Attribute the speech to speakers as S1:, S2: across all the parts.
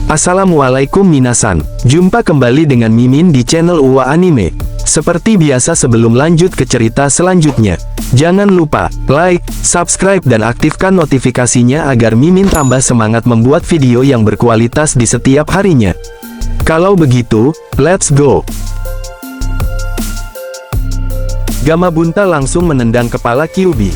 S1: Assalamualaikum minasan, jumpa kembali dengan Mimin di channel UWA Anime. Seperti biasa sebelum lanjut ke cerita selanjutnya, jangan lupa like, subscribe dan aktifkan notifikasinya agar Mimin tambah semangat membuat video yang berkualitas di setiap harinya. Kalau begitu, let's go! Gamabunta langsung menendang kepala Kyuubi.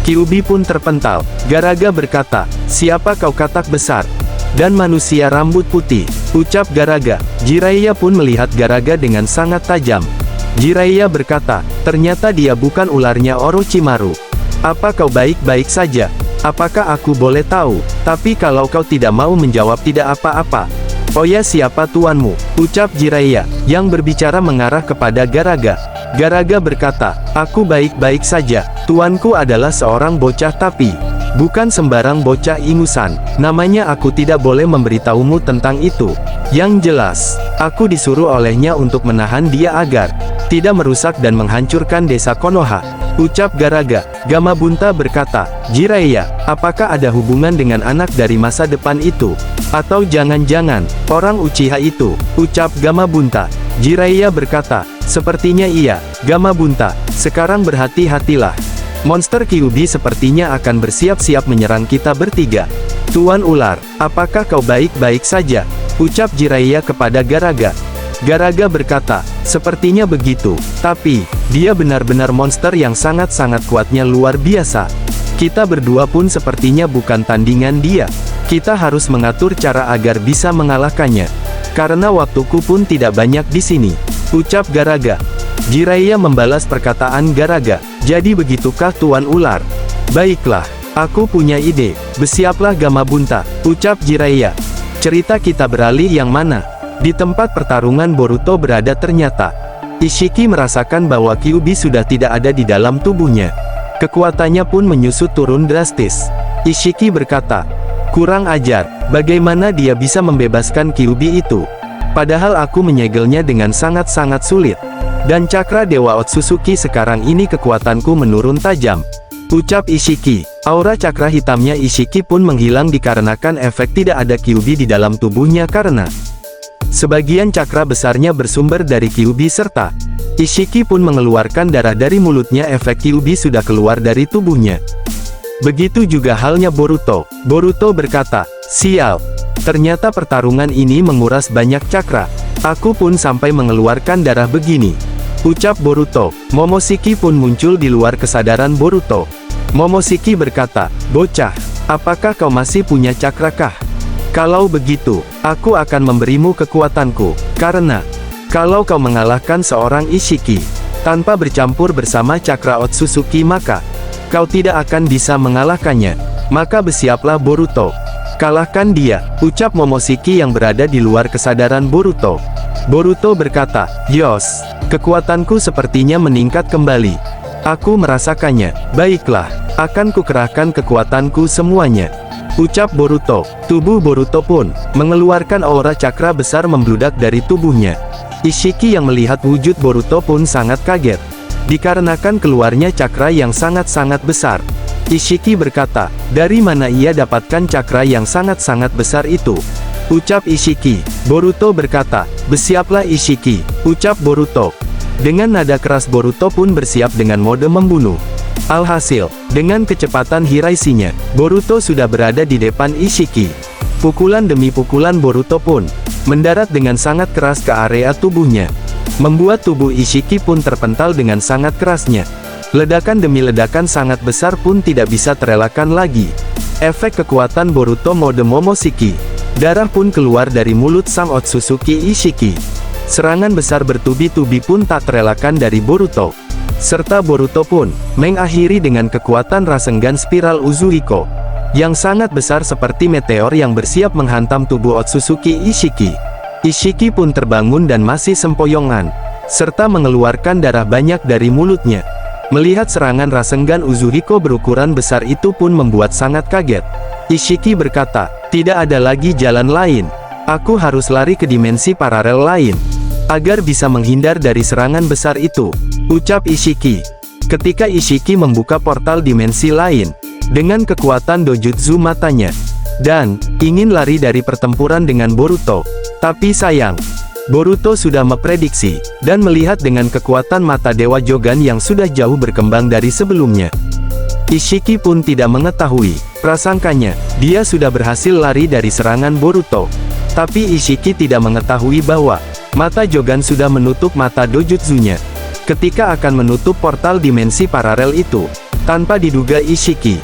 S1: Kyuubi pun terpental. Garaga berkata, "Siapa kau katak besar dan manusia rambut putih?" ucap Garaga. Jiraiya pun melihat Garaga dengan sangat tajam. Jiraiya berkata, "Ternyata dia bukan ularnya Orochimaru. Apa kau baik-baik saja? Apakah aku boleh tahu? Tapi kalau kau tidak mau menjawab tidak apa-apa." "Oh ya, siapa tuanmu?" ucap Jiraiya, yang berbicara mengarah kepada Garaga. Garaga berkata, "Aku baik-baik saja. Tuanku adalah seorang bocah tapi bukan sembarang bocah ingusan. Namanya aku tidak boleh memberitahumu tentang itu. Yang jelas, aku disuruh olehnya untuk menahan dia agar tidak merusak dan menghancurkan desa Konoha," ucap Garaga. Gamabunta berkata, "Jiraiya, apakah ada hubungan dengan anak dari masa depan itu? Atau jangan-jangan orang Uchiha itu?" ucap Gamabunta. Jiraiya berkata, "Sepertinya iya, Gamabunta. Sekarang berhati-hatilah. Monster Kyuubi sepertinya akan bersiap-siap menyerang kita bertiga." "Tuan Ular, apakah kau baik-baik saja?" ucap Jiraiya kepada Garaga. Garaga berkata, "Sepertinya begitu, tapi dia benar-benar monster yang sangat-sangat kuatnya luar biasa. Kita berdua pun sepertinya bukan tandingan dia. Kita harus mengatur cara agar bisa mengalahkannya. Karena waktuku pun tidak banyak di sini," ucap Garaga. Jiraiya membalas perkataan Garaga. "Jadi begitukah Tuan Ular? Baiklah, aku punya ide. Bersiaplah Gamabunta," ucap Jiraiya. Cerita kita beralih yang mana? Di tempat pertarungan Boruto berada ternyata Ishiki merasakan bahwa Kyuubi sudah tidak ada di dalam tubuhnya. Kekuatannya pun menyusut turun drastis. Ishiki berkata, "Kurang ajar, bagaimana dia bisa membebaskan Kyuubi itu? Padahal aku menyegelnya dengan sangat-sangat sulit. Dan cakra Dewa Otsutsuki sekarang ini kekuatanku menurun tajam," ucap Ishiki. Aura cakra hitamnya Ishiki pun menghilang dikarenakan efek tidak ada Kyuubi di dalam tubuhnya karena sebagian cakra besarnya bersumber dari Kyuubi serta Ishiki pun mengeluarkan darah dari mulutnya. Efek Kyuubi sudah keluar dari tubuhnya. Begitu juga halnya Boruto. Boruto berkata, "Sial. Ternyata pertarungan ini menguras banyak cakra. Aku pun sampai mengeluarkan darah begini," ucap Boruto. Momoshiki pun muncul di luar kesadaran Boruto. Momoshiki berkata, "Bocah, apakah kau masih punya cakra kah? Kalau begitu, aku akan memberimu kekuatanku. Karena kalau kau mengalahkan seorang Ishiki tanpa bercampur bersama cakra Otsutsuki, maka kau tidak akan bisa mengalahkannya. Maka bersiaplah Boruto. Kalahkan dia," ucap Momoshiki yang berada di luar kesadaran Boruto. Boruto berkata, "Yos, kekuatanku sepertinya meningkat kembali. Aku merasakannya. Baiklah, akan kukerahkan kekuatanku semuanya," ucap Boruto. Tubuh Boruto pun mengeluarkan aura cakra besar membludak dari tubuhnya. Ishiki yang melihat wujud Boruto pun sangat kaget, dikarenakan keluarnya cakra yang sangat-sangat besar. Ishiki berkata, "Dari mana ia dapatkan cakra yang sangat-sangat besar itu?" ucap Ishiki. Boruto berkata, "Bersiaplah Ishiki," ucap Boruto. Dengan nada keras Boruto pun bersiap dengan mode membunuh. Alhasil, dengan kecepatan hiraishinya, Boruto sudah berada di depan Ishiki. Pukulan demi pukulan Boruto pun mendarat dengan sangat keras ke area tubuhnya, membuat tubuh Ishiki pun terpental dengan sangat kerasnya. Ledakan demi ledakan sangat besar pun tidak bisa terelakkan lagi. Efek kekuatan Boruto mode Momoshiki. Darah pun keluar dari mulut sang Otsutsuki Ishiki. Serangan besar bertubi-tubi pun tak terelakkan dari Boruto. Serta Boruto pun mengakhiri dengan kekuatan Rasengan Spiral Uzuhiko yang sangat besar seperti meteor yang bersiap menghantam tubuh Otsutsuki Ishiki. Ishiki pun terbangun dan masih sempoyongan, serta mengeluarkan darah banyak dari mulutnya. Melihat serangan Rasengan Uzuhiko berukuran besar itu pun membuat sangat kaget. Ishiki berkata, "Tidak ada lagi jalan lain. Aku harus lari ke dimensi paralel lain agar bisa menghindar dari serangan besar itu," ucap Ishiki. Ketika Ishiki membuka portal dimensi lain dengan kekuatan dojutsu matanya, dan ingin lari dari pertempuran dengan Boruto. Tapi sayang, Boruto sudah memprediksi, dan melihat dengan kekuatan mata Dewa Jogan yang sudah jauh berkembang dari sebelumnya. Ishiki pun tidak mengetahui, prasangkanya, dia sudah berhasil lari dari serangan Boruto. Tapi Ishiki tidak mengetahui bahwa, mata Jogan sudah menutup mata dojutsunya. Ketika akan menutup portal dimensi paralel itu, tanpa diduga Ishiki,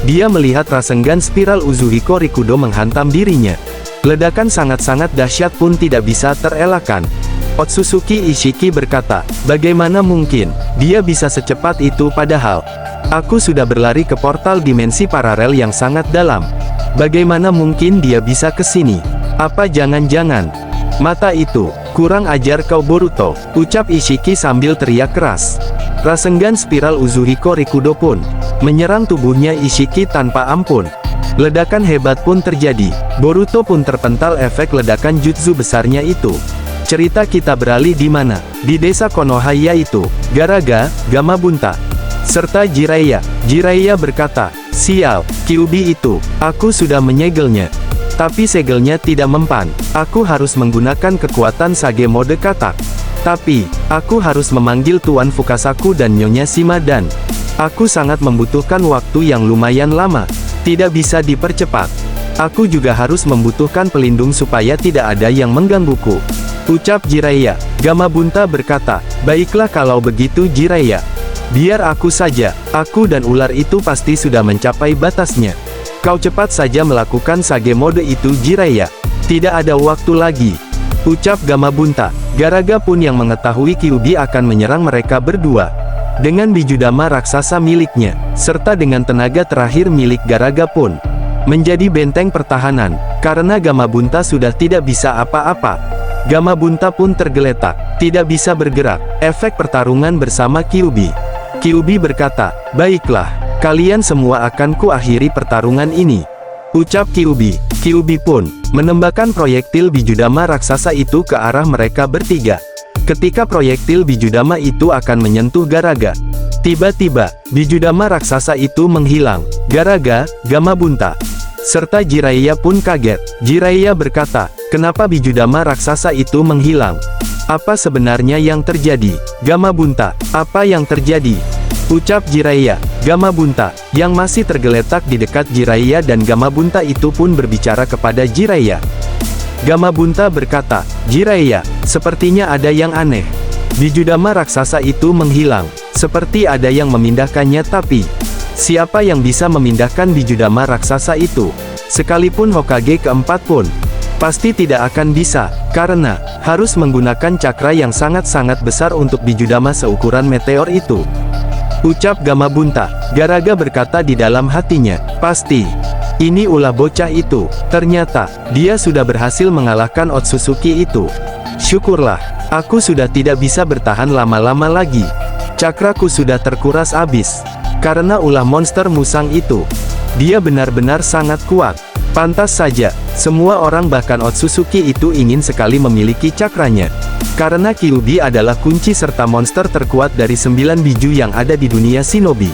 S1: dia melihat Rasengan spiral Uzuhiko Rikudo menghantam dirinya. Ledakan sangat-sangat dahsyat pun tidak bisa terelakkan. Otsutsuki Ishiki berkata, bagaimana mungkin, dia bisa secepat itu padahal aku sudah berlari ke portal dimensi paralel yang sangat dalam. Bagaimana mungkin dia bisa ke sini? Apa jangan-jangan mata itu kurang ajar kau Boruto, ucap Ishiki sambil teriak keras. Rasengan spiral Uzuhiko Rikudo pun menyerang tubuhnya Ishiki tanpa ampun. Ledakan hebat pun terjadi. Boruto pun terpental efek ledakan jutsu besarnya itu. Cerita kita beralih di mana? Di desa Konohaya itu, Garaga, Gamabunta, serta Jiraiya. Jiraiya berkata, sial, Kyuubi itu, aku sudah menyegelnya. Tapi segelnya tidak mempan. Aku harus menggunakan kekuatan Sage mode katak. Tapi, aku harus memanggil Tuan Fukasaku dan Nyonya Shima dan aku sangat membutuhkan waktu yang lumayan lama. Tidak bisa dipercepat. Aku juga harus membutuhkan pelindung supaya tidak ada yang menggangguku, ucap Jiraiya. Gamabunta berkata, baiklah kalau begitu Jiraiya. Biar aku saja, aku dan ular itu pasti sudah mencapai batasnya. Kau cepat saja melakukan Sage mode itu Jiraiya. Tidak ada waktu lagi, ucap Gamabunta. Garaga pun yang mengetahui Kyuubi akan menyerang mereka berdua. Dengan bijudama raksasa miliknya, serta dengan tenaga terakhir milik Garaga pun menjadi benteng pertahanan, karena Gamabunta sudah tidak bisa apa-apa. Gamabunta pun tergeletak, tidak bisa bergerak. Efek pertarungan bersama Kyuubi. Kyuubi berkata, baiklah, kalian semua akan kuakhiri pertarungan ini, ucap Kyuubi. Kyuubi pun menembakkan proyektil bijudama raksasa itu ke arah mereka bertiga. Ketika proyektil bijudama itu akan menyentuh Garaga, tiba-tiba, bijudama raksasa itu menghilang. Garaga, Gamabunta, serta Jiraiya pun kaget. Jiraiya berkata, kenapa bijudama raksasa itu menghilang? Apa sebenarnya yang terjadi? Gamabunta, apa yang terjadi? Ucap Jiraiya. Gamabunta, yang masih tergeletak di dekat Jiraiya dan Gamabunta itu pun berbicara kepada Jiraiya. Gamabunta berkata, Jiraiya, sepertinya ada yang aneh. Bijudama raksasa itu menghilang, seperti ada yang memindahkannya tapi siapa yang bisa memindahkan bijudama raksasa itu? Sekalipun Hokage keempat pun pasti tidak akan bisa, karena harus menggunakan cakra yang sangat-sangat besar untuk bijudama seukuran meteor itu, ucap Gamabunta. Garaga berkata di dalam hatinya, pasti ini ulah bocah itu. Ternyata dia sudah berhasil mengalahkan Otsutsuki itu. Syukurlah, aku sudah tidak bisa bertahan lama-lama lagi. Cakraku sudah terkuras habis karena ulah monster musang itu. Dia benar-benar sangat kuat. Pantas saja, semua orang bahkan Otsutsuki itu ingin sekali memiliki cakranya. Karena Kyuubi adalah kunci serta monster terkuat dari 9 biju yang ada di dunia shinobi.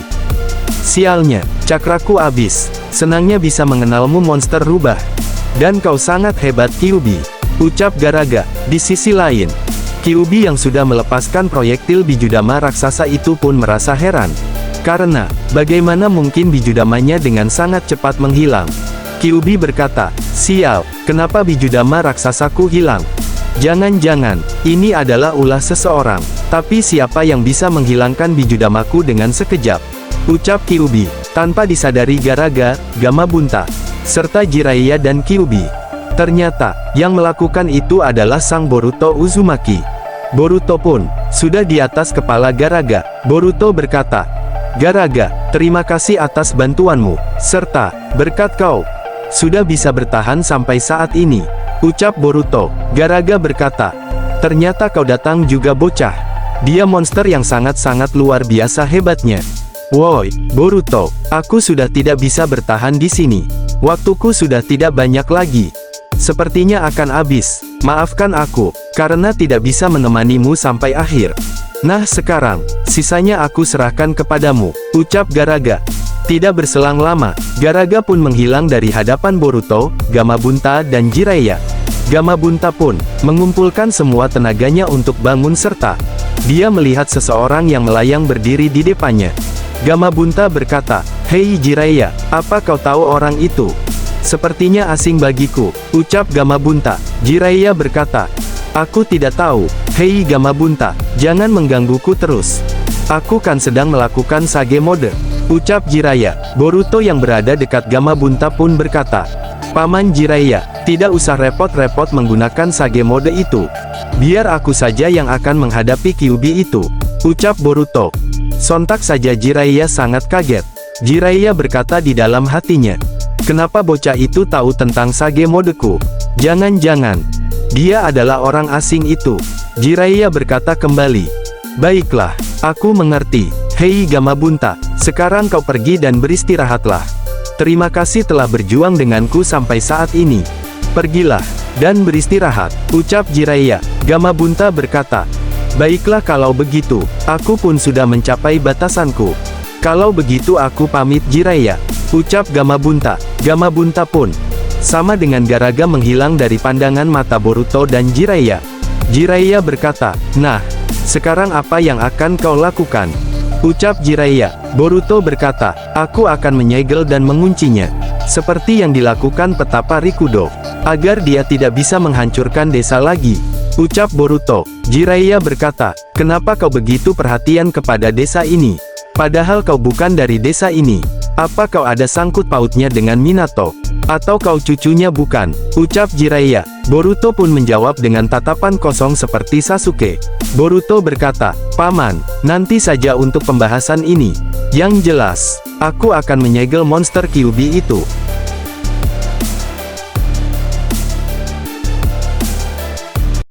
S1: Sialnya, cakraku habis. Senangnya bisa mengenalmu monster rubah. Dan kau sangat hebat Kyuubi, ucap Garaga. Di sisi lain, Kyuubi yang sudah melepaskan proyektil bijudama raksasa itu pun merasa heran. Karena, bagaimana mungkin bijudamanya dengan sangat cepat menghilang? Kyuubi berkata, sial, kenapa bijudama raksasaku hilang? Jangan-jangan, ini adalah ulah seseorang. Tapi siapa yang bisa menghilangkan bijudamaku dengan sekejap? Ucap Kyuubi, tanpa disadari Garaga, Gamabunta, serta Jiraiya dan Kyuubi. Ternyata, yang melakukan itu adalah sang Boruto Uzumaki. Boruto pun sudah di atas kepala Garaga. Boruto berkata, Garaga, terima kasih atas bantuanmu, serta berkat kau sudah bisa bertahan sampai saat ini, ucap Boruto. Garaga berkata, ternyata kau datang juga bocah. Dia monster yang sangat-sangat luar biasa hebatnya. Woi, Boruto, aku sudah tidak bisa bertahan di sini. Waktuku sudah tidak banyak lagi. Sepertinya akan habis. Maafkan aku, karena tidak bisa menemanimu sampai akhir. Nah sekarang, sisanya aku serahkan kepadamu, ucap Garaga. Tidak berselang lama, Garaga pun menghilang dari hadapan Boruto, Gamabunta dan Jiraiya. Gamabunta pun mengumpulkan semua tenaganya untuk bangun serta dia melihat seseorang yang melayang berdiri di depannya. Gamabunta berkata, "Hei Jiraiya, apa kau tahu orang itu?" "Sepertinya asing bagiku," ucap Gamabunta. Jiraiya berkata, "Aku tidak tahu. Hei Gamabunta, jangan menggangguku terus. Aku kan sedang melakukan Sage Mode," ucap Jiraiya. Boruto yang berada dekat Gamabunta pun berkata, "Paman Jiraiya, tidak usah repot-repot menggunakan Sage Mode itu. Biar aku saja yang akan menghadapi Kyuubi itu," ucap Boruto. Sontak saja Jiraiya sangat kaget. Jiraiya berkata di dalam hatinya, "Kenapa bocah itu tahu tentang Sage Modeku? Jangan-jangan dia adalah orang asing itu." Jiraiya berkata kembali, "Baiklah, aku mengerti. Hei Gamabunta, sekarang kau pergi dan beristirahatlah. Terima kasih telah berjuang denganku sampai saat ini. Pergilah dan beristirahat," ucap Jiraiya. Gamabunta berkata, "Baiklah kalau begitu, aku pun sudah mencapai batasanku. Kalau begitu aku pamit Jiraiya," ucap Gamabunta. Gamabunta pun sama dengan Garaga menghilang dari pandangan mata Boruto dan Jiraiya. Jiraiya berkata, "Nah, sekarang apa yang akan kau lakukan?" ucap Jiraiya. Boruto berkata, "Aku akan menyegel dan menguncinya. Seperti yang dilakukan petapa Rikudo, agar dia tidak bisa menghancurkan desa lagi," ucap Boruto. Jiraiya berkata, "Kenapa kau begitu perhatian kepada desa ini? Padahal kau bukan dari desa ini. Apa kau ada sangkut pautnya dengan Minato? Atau kau cucunya bukan?" ucap Jiraiya. Boruto pun menjawab dengan tatapan kosong seperti Sasuke. Boruto berkata, "Paman, nanti saja untuk pembahasan ini. Yang jelas, aku akan menyegel monster Kyuubi itu."